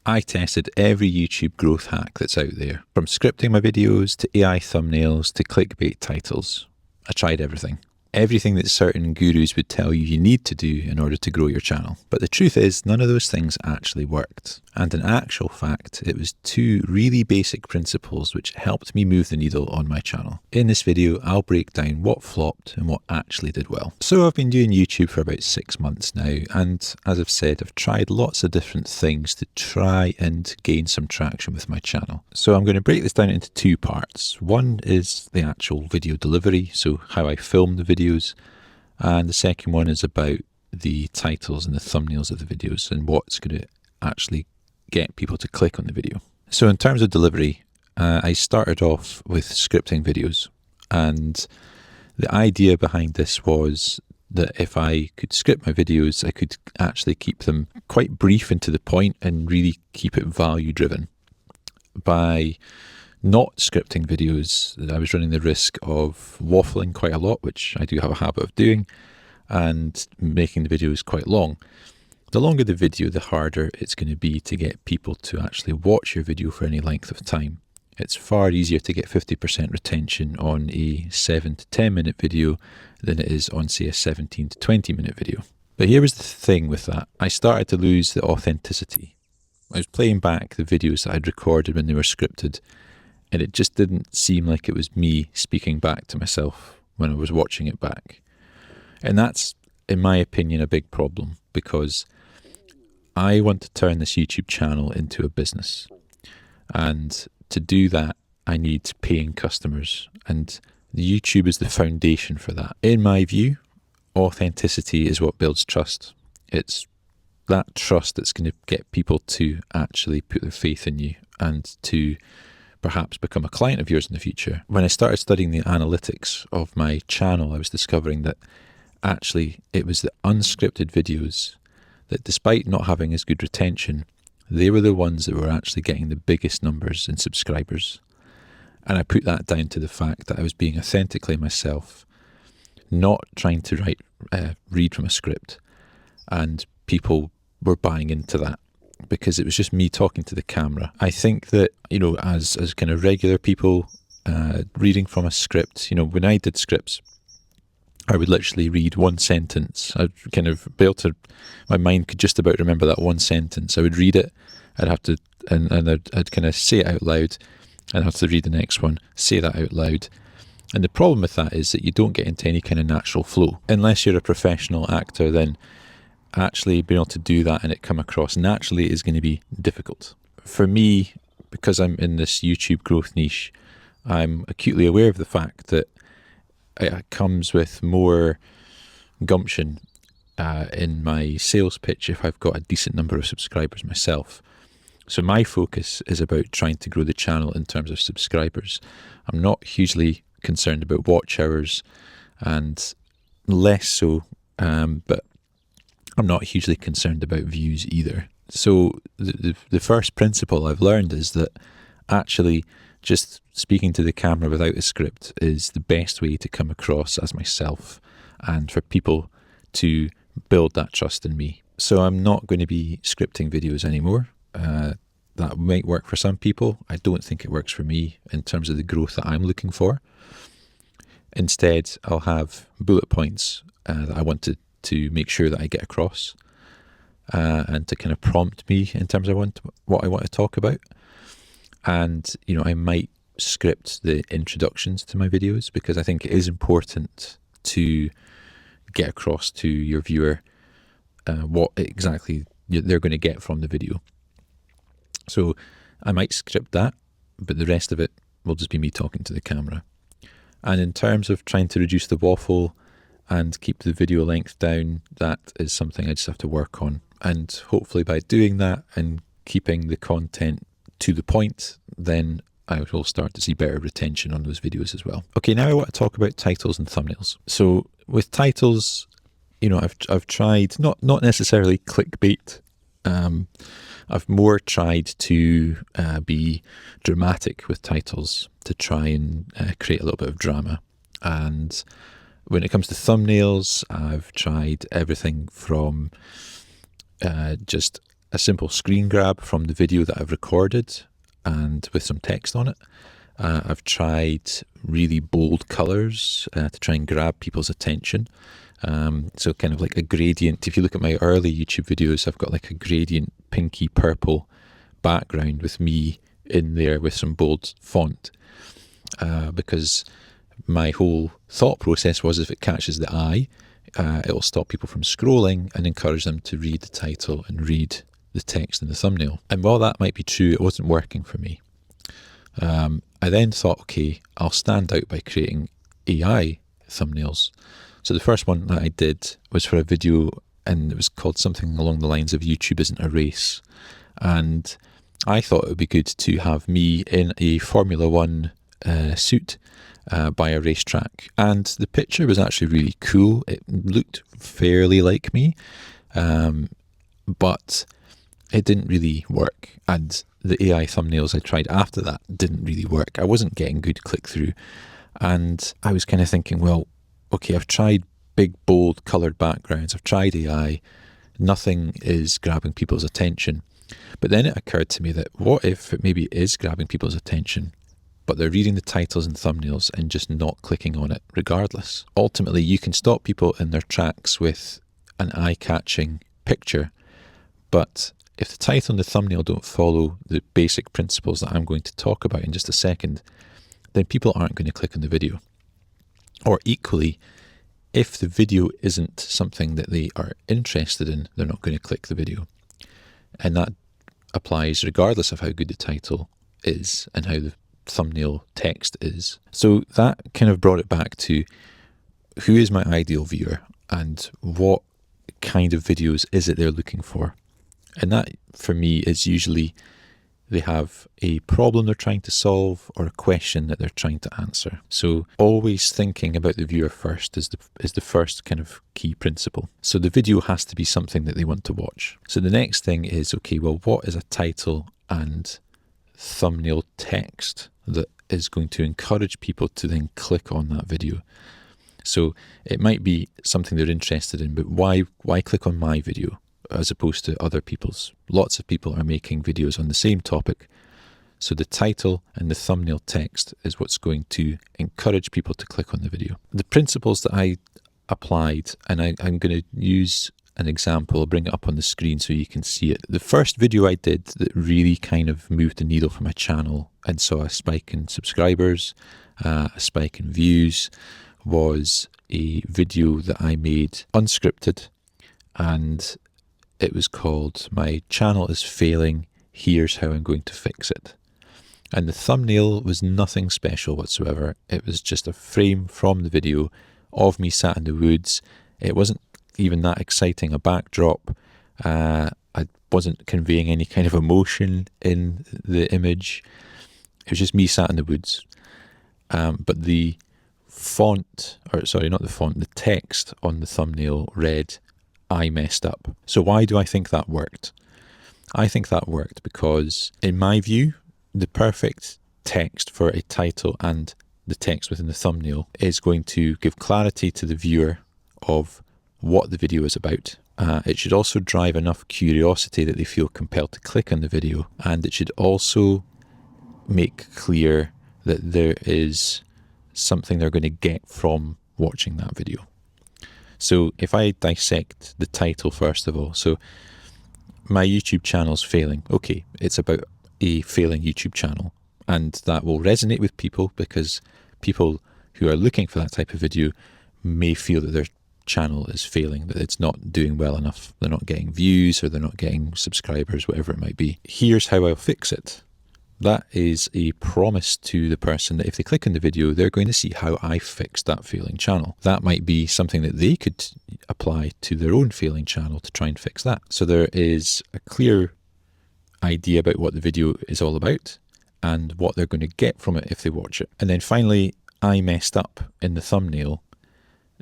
I tested every YouTube growth hack that's out there, from scripting my videos to AI thumbnails to clickbait titles. I tried everything. Everything that certain gurus would tell you need to do in order to grow your channel. But the truth is, none of those things actually worked. And in actual fact, it was two really basic principles which helped me move the needle on my channel. In this video, I'll break down what flopped and what actually did well. So I've been doing YouTube for about 6 months now, and as I've said, I've tried lots of different things to try and gain some traction with my channel. So I'm going to break this down into two parts. One is the actual video delivery, so how I film the videos, and the second one is about the titles and the thumbnails of the videos and what's going to actually get people to click on the video. So in terms of delivery, I started off with scripting videos, and the idea behind this was that if I could script my videos, I could actually keep them quite brief and to the point and really keep it value driven. By not scripting videos, I was running the risk of waffling quite a lot, which I do have a habit of doing, and making the videos quite long. The longer the video, the harder it's going to be to get people to actually watch your video for any length of time. It's far easier to get 50% retention on a 7 to 10 minute video than it is on, say, a 17 to 20 minute video. But here was the thing with that. I started to lose the authenticity. I was playing back the videos that I'd recorded when they were scripted, and it just didn't seem like it was me speaking back to myself when I was watching it back. And that's, in my opinion, a big problem, because I want to turn this YouTube channel into a business. And to do that, I need paying customers. And YouTube is the foundation for that. In my view, authenticity is what builds trust. It's that trust that's going to get people to actually put their faith in you and to perhaps become a client of yours in the future. When I started studying the analytics of my channel, I was discovering that actually it was the unscripted videos that, despite not having as good retention, they were the ones that were actually getting the biggest numbers in subscribers. And I put that down to the fact that I was being authentically myself, not trying to read from a script, and people were buying into that because it was just me talking to the camera. I think that, as kind of regular people reading from a script, when I did scripts, I would literally read one sentence. I'd kind of be able to, my mind could just about remember that one sentence. I would read it, I'd have to, and I'd kind of say it out loud, I'd have to read the next one, say that out loud. And the problem with that is that you don't get into any kind of natural flow. Unless you're a professional actor, then actually being able to do that and it come across naturally is going to be difficult. For me, because I'm in this YouTube growth niche, I'm acutely aware of the fact that it comes with more gumption in my sales pitch if I've got a decent number of subscribers myself. So my focus is about trying to grow the channel in terms of subscribers. I'm not hugely concerned about watch hours, and less so, but I'm not hugely concerned about views either. So the first principle I've learned is that actually just speaking to the camera without a script is the best way to come across as myself and for people to build that trust in me. So I'm not going to be scripting videos anymore. That might work for some people. I don't think it works for me in terms of the growth that I'm looking for. Instead, I'll have bullet points that I want to make sure that I get across and to kind of prompt me in terms of what I want to talk about. And, I might script the introductions to my videos because I think it is important to get across to your viewer what exactly they're going to get from the video. So I might script that, but the rest of it will just be me talking to the camera. And in terms of trying to reduce the waffle and keep the video length down, that is something I just have to work on. And hopefully by doing that and keeping the content to the point, then I will start to see better retention on those videos as well. Okay, now I want to talk about titles and thumbnails. So with titles, I've tried not necessarily clickbait. I've more tried to be dramatic with titles to try and create a little bit of drama. And when it comes to thumbnails, I've tried everything from just a simple screen grab from the video that I've recorded and with some text on it. I've tried really bold colours to try and grab people's attention. So kind of like a gradient. If you look at my early YouTube videos, I've got like a gradient pinky purple background with me in there with some bold font, because my whole thought process was if it catches the eye, it will stop people from scrolling and encourage them to read the title and read the text in the thumbnail. And while that might be true, it wasn't working for me. I then thought, okay, I'll stand out by creating AI thumbnails. So the first one that I did was for a video, and it was called something along the lines of YouTube Isn't a Race. And I thought it would be good to have me in a Formula One suit by a racetrack. And the picture was actually really cool. It looked fairly like me, but it didn't really work. And the AI thumbnails I tried after that didn't really work. I wasn't getting good click-through. And I was kind of thinking, well, okay, I've tried big, bold, coloured backgrounds. I've tried AI. Nothing is grabbing people's attention. But then it occurred to me that what if it maybe is grabbing people's attention, but they're reading the titles and thumbnails and just not clicking on it regardless? Ultimately, you can stop people in their tracks with an eye-catching picture, but if the title and the thumbnail don't follow the basic principles that I'm going to talk about in just a second, then people aren't going to click on the video. Or equally, if the video isn't something that they are interested in, they're not going to click the video. And that applies regardless of how good the title is and how the thumbnail text is. So that kind of brought it back to who is my ideal viewer and what kind of videos is it they're looking for. And that, for me, is usually they have a problem they're trying to solve or a question that they're trying to answer. So always thinking about the viewer first is the first kind of key principle. So the video has to be something that they want to watch. So the next thing is, okay, well, what is a title and thumbnail text that is going to encourage people to then click on that video? So it might be something they're interested in, but why click on my video as opposed to other people's? Lots of people are making videos on the same topic. So the title and the thumbnail text is what's going to encourage people to click on the video. The principles that I applied, and I'm going to use an example, I'll bring it up on the screen so you can see it. The first video I did that really kind of moved the needle for my channel and saw a spike in subscribers, a spike in views, was a video that I made unscripted, and it was called "My Channel is Failing, Here's How I'm Going to Fix It." And the thumbnail was nothing special whatsoever. It was just a frame from the video of me sat in the woods. It wasn't even that exciting a backdrop. I wasn't conveying any kind of emotion in the image. It was just me sat in the woods. But the font, or sorry, not the font, the text on the thumbnail read, "I messed up." So why do I think that worked? I think that worked because, in my view, the perfect text for a title and the text within the thumbnail is going to give clarity to the viewer of what the video is about. It should also drive enough curiosity that they feel compelled to click on the video, and it should also make clear that there is something they're going to get from watching that video. So if I dissect the title first of all, so my YouTube channel's failing. Okay, it's about a failing YouTube channel, and that will resonate with people because people who are looking for that type of video may feel that their channel is failing, that it's not doing well enough. They're not getting views or they're not getting subscribers, whatever it might be. Here's how I'll fix it. That is a promise to the person that if they click on the video, they're going to see how I fixed that failing channel. That might be something that they could apply to their own failing channel to try and fix that. So there is a clear idea about what the video is all about and what they're going to get from it if they watch it. And then finally, "I messed up" in the thumbnail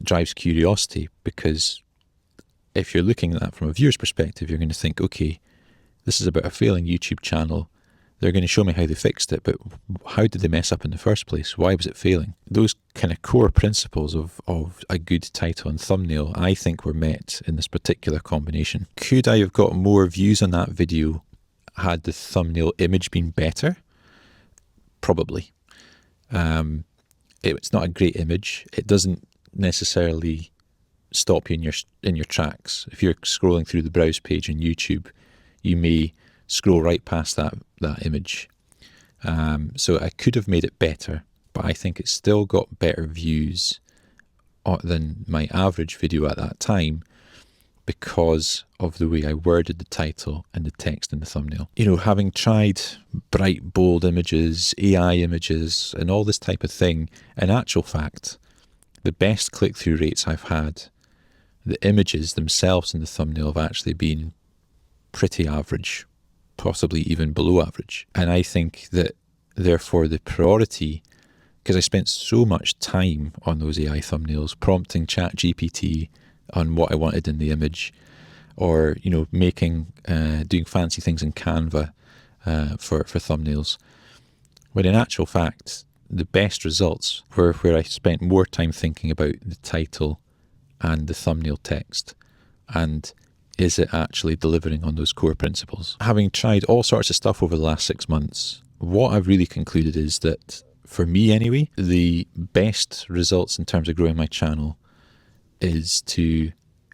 drives curiosity, because if you're looking at that from a viewer's perspective, you're going to think, okay, this is about a failing YouTube channel. They're going to show me how they fixed it, but how did they mess up in the first place? Why was it failing? Those kind of core principles of a good title and thumbnail, I think, were met in this particular combination. Could I have got more views on that video had the thumbnail image been better? Probably. It's not a great image. It doesn't necessarily stop you in your tracks. If you're scrolling through the browse page on YouTube, you may scroll right past that image. So I could have made it better, but I think it's still got better views than my average video at that time because of the way I worded the title and the text in the thumbnail. You know, having tried bright, bold images, AI images, and all this type of thing, in actual fact, the best click-through rates I've had, the images themselves in the thumbnail have actually been pretty average, possibly even below average. And I think that therefore the priority, because I spent so much time on those AI thumbnails, prompting ChatGPT on what I wanted in the image, or, you know, doing fancy things in Canva for thumbnails, when in actual fact, the best results were where I spent more time thinking about the title and the thumbnail text, and is it actually delivering on those core principles? Having tried all sorts of stuff over the last 6 months, what I've really concluded is that, for me anyway, the best results in terms of growing my channel is to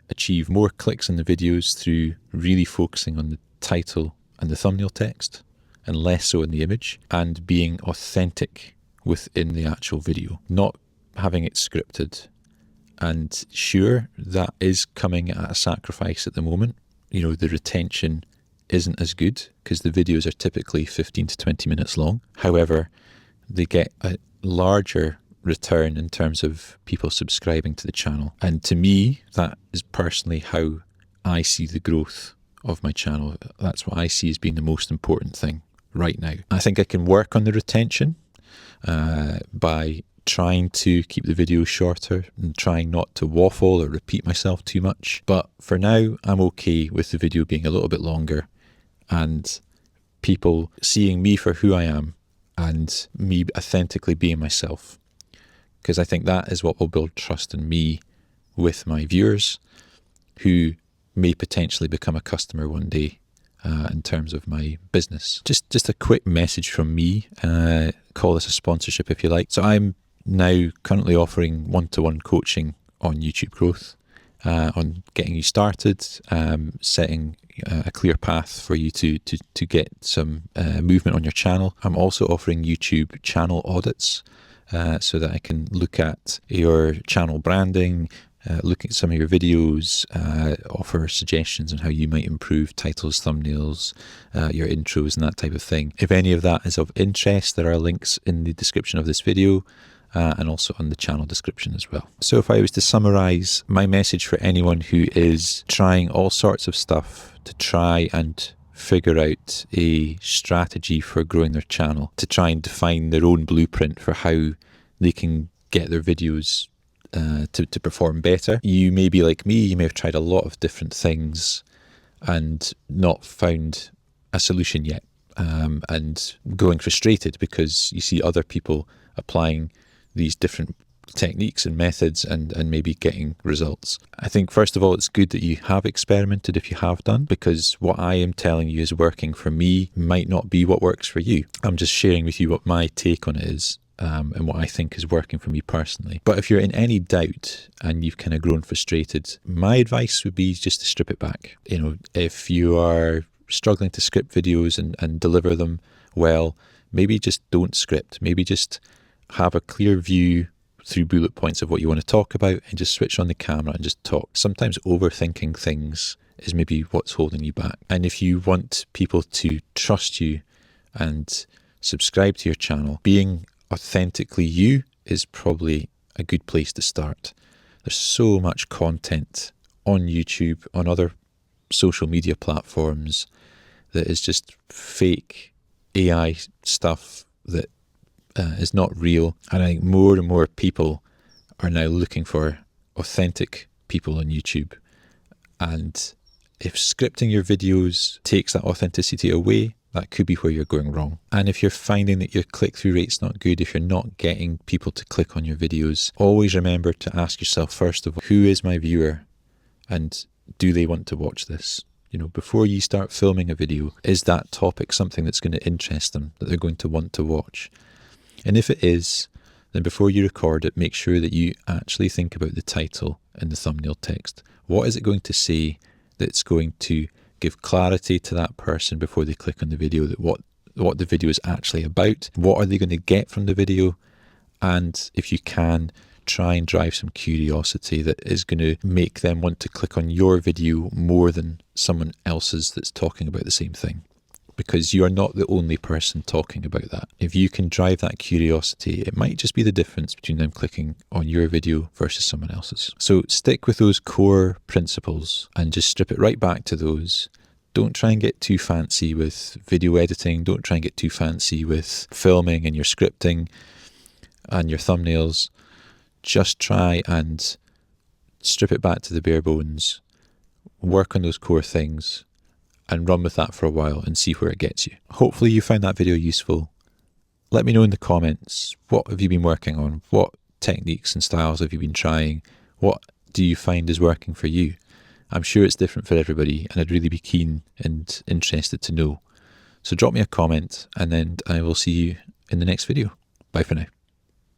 achieve more clicks in the videos through really focusing on the title and the thumbnail text, and less so in the image, and being authentic within the actual video, not having it scripted. And sure, that is coming at a sacrifice at the moment. You know, the retention isn't as good because the videos are typically 15 to 20 minutes long. However, they get a larger return in terms of people subscribing to the channel. And to me, that is personally how I see the growth of my channel. That's what I see as being the most important thing right now. I think I can work on the retention by trying to keep the videos shorter and trying not to waffle or repeat myself too much. But for now, I'm okay with the video being a little bit longer and people seeing me for who I am and me authentically being myself. Because I think that is what will build trust in me with my viewers, who may potentially become a customer one day in terms of my business. Just a quick message from me, call this a sponsorship if you like. So I'm now currently offering one-to-one coaching on YouTube growth, on getting you started, setting a clear path for you to get some movement on your channel. I'm also offering YouTube channel audits, so that I can look at your channel branding, look at some of your videos, offer suggestions on how you might improve titles, thumbnails, your intros and that type of thing. If any of that is of interest, there are links in the description of this video and also on the channel description as well. So if I was to summarize my message for anyone who is trying all sorts of stuff to try and figure out a strategy for growing their channel, to try and define their own blueprint for how they can get their videos to perform better. You may be like me, you may have tried a lot of different things and not found a solution yet, and growing frustrated because you see other people applying these different techniques and methods and maybe getting results. I think first of all, it's good that you have experimented if you have done, because what I am telling you is working for me might not be what works for you. I'm just sharing with you what my take on it is, and what I think is working for me personally. But if you're in any doubt and you've kind of grown frustrated, my advice would be just to strip it back. You know, if you are struggling to script videos and deliver them well, maybe just don't script. Maybe just have a clear view through bullet points of what you want to talk about and just switch on the camera and just talk. Sometimes overthinking things is maybe what's holding you back. And if you want people to trust you and subscribe to your channel, being authentically you is probably a good place to start. There's so much content on YouTube, on other social media platforms, that is just fake AI stuff that is not real. And I think more and more people are now looking for authentic people on YouTube. And if scripting your videos takes that authenticity away, That could be where you're going wrong. And if you're finding that your click-through rate's not good, if you're not getting people to click on your videos, always remember to ask yourself first of all, who is my viewer and do they want to watch this? You know, before you start filming a video, is that topic something that's going to interest them, that they're going to want to watch? And if it is, then before you record it, make sure that you actually think about the title and the thumbnail text. What is it going to say that's going to give clarity to that person before they click on the video, that what the video is actually about? What are they going to get from the video? And if you can, try and drive some curiosity that is going to make them want to click on your video more than someone else's that's talking about the same thing. Because you are not the only person talking about that. If you can drive that curiosity, it might just be the difference between them clicking on your video versus someone else's. So stick with those core principles and just strip it right back to those. Don't try and get too fancy with video editing. Don't try and get too fancy with filming and your scripting and your thumbnails. Just try and strip it back to the bare bones. Work on those core things and run with that for a while and see where it gets you. Hopefully you found that video useful. Let me know in the comments, what have you been working on? What techniques and styles have you been trying? What do you find is working for you? I'm sure it's different for everybody and I'd really be keen and interested to know. So drop me a comment and then I will see you in the next video. Bye for now.